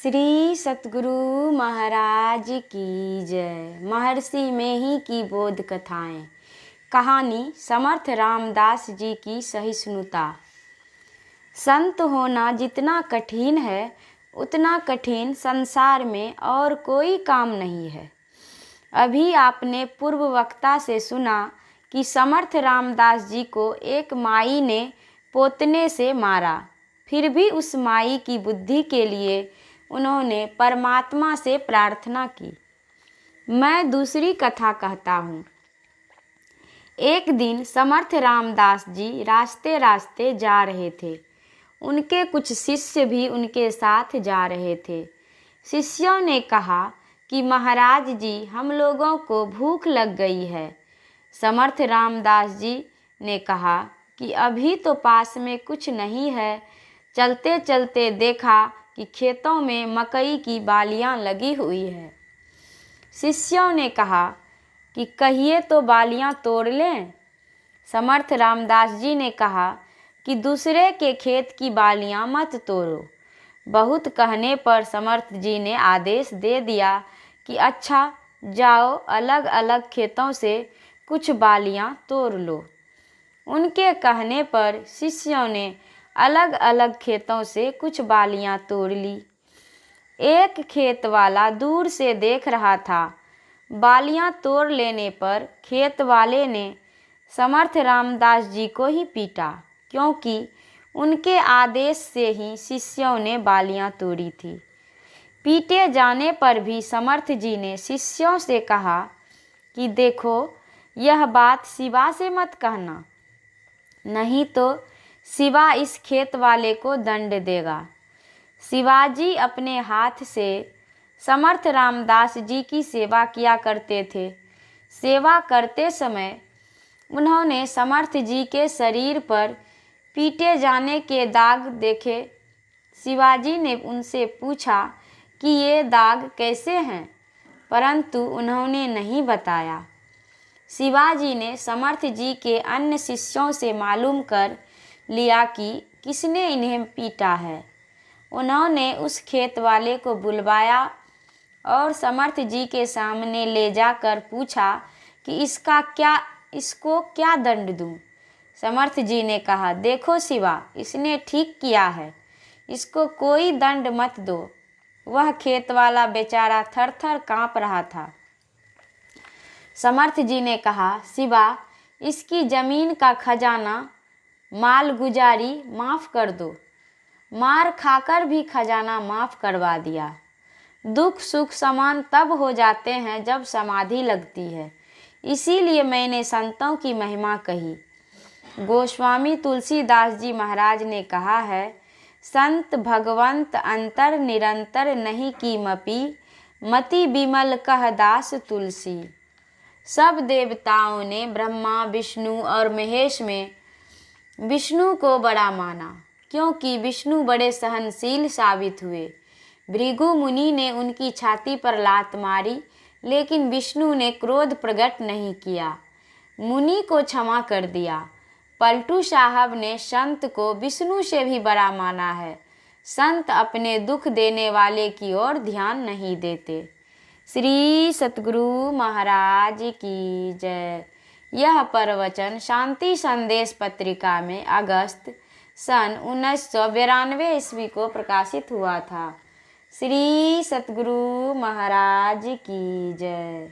श्री सतगुरु महाराज की जय। महर्षि में ही की बोध कथाएं। कहानी समर्थ रामदास जी की सहिष्णुता। संत होना जितना कठिन है उतना कठिन संसार में और कोई काम नहीं है। अभी आपने पूर्व वक्ता से सुना कि समर्थ रामदास जी को एक माई ने पोतने से मारा, फिर भी उस माई की बुद्धि के लिए उन्होंने परमात्मा से प्रार्थना की। मैं दूसरी कथा कहता हूँ। एक दिन समर्थ रामदास जी रास्ते रास्ते जा रहे थे। उनके कुछ शिष्य भी उनके साथ जा रहे थे। शिष्यों ने कहा कि महाराज जी, हम लोगों को भूख लग गई है। समर्थ रामदास जी ने कहा कि अभी तो पास में कुछ नहीं है। चलते चलते देखा कि खेतों में मकई की बालियां लगी हुई है। शिष्यों ने कहा कि कहिए तो बालियां तोड़ लें। समर्थ रामदास जी ने कहा कि दूसरे के खेत की बालियां मत तोड़ो। बहुत कहने पर समर्थ जी ने आदेश दे दिया कि अच्छा जाओ, अलग अलग खेतों से कुछ बालियां तोड़ लो। उनके कहने पर शिष्यों ने अलग अलग खेतों से कुछ बालियां तोड़ ली। एक खेत वाला दूर से देख रहा था। बालियां तोड़ लेने पर खेत वाले ने समर्थ रामदास जी को ही पीटा, क्योंकि उनके आदेश से ही शिष्यों ने बालियां तोड़ी थी। पीटे जाने पर भी समर्थ जी ने शिष्यों से कहा कि देखो, यह बात शिवा से मत कहना, नहीं तो शिवा इस खेत वाले को दंड देगा। शिवाजी अपने हाथ से समर्थ रामदास जी की सेवा किया करते थे। सेवा करते समय उन्होंने समर्थ जी के शरीर पर पीटे जाने के दाग देखे। शिवाजी ने उनसे पूछा कि ये दाग कैसे हैं, परंतु उन्होंने नहीं बताया। शिवाजी ने समर्थ जी के अन्य शिष्यों से मालूम कर लिया कि किसने इन्हें पीटा है। उन्होंने उस खेत वाले को बुलवाया और समर्थ जी के सामने ले जाकर पूछा कि इसको क्या दंड दूं। समर्थ जी ने कहा, देखो शिवा, इसने ठीक किया है, इसको कोई दंड मत दो। वह खेत वाला बेचारा थर थर काँप रहा था। समर्थ जी ने कहा, शिवा, इसकी जमीन का खजाना माल गुजारी माफ़ कर दो। मार खाकर भी खजाना माफ़ करवा दिया। दुख सुख समान तब हो जाते हैं जब समाधि लगती है। इसीलिए मैंने संतों की महिमा कही। गोस्वामी तुलसीदास जी महाराज ने कहा है, संत भगवंत अंतर निरंतर नहीं कीमपि, मति बिमल कह दास तुलसी। सब देवताओं ने ब्रह्मा विष्णु और महेश में विष्णु को बड़ा माना, क्योंकि विष्णु बड़े सहनशील साबित हुए। भृगु मुनि ने उनकी छाती पर लात मारी, लेकिन विष्णु ने क्रोध प्रकट नहीं किया, मुनि को क्षमा कर दिया। पलटू साहब ने संत को विष्णु से भी बड़ा माना है। संत अपने दुख देने वाले की ओर ध्यान नहीं देते। श्री सतगुरु महाराज की जय। यह प्रवचन शांति संदेश पत्रिका में अगस्त सन 1992 ईस्वी को प्रकाशित हुआ था। श्री सतगुरु महाराज की जय।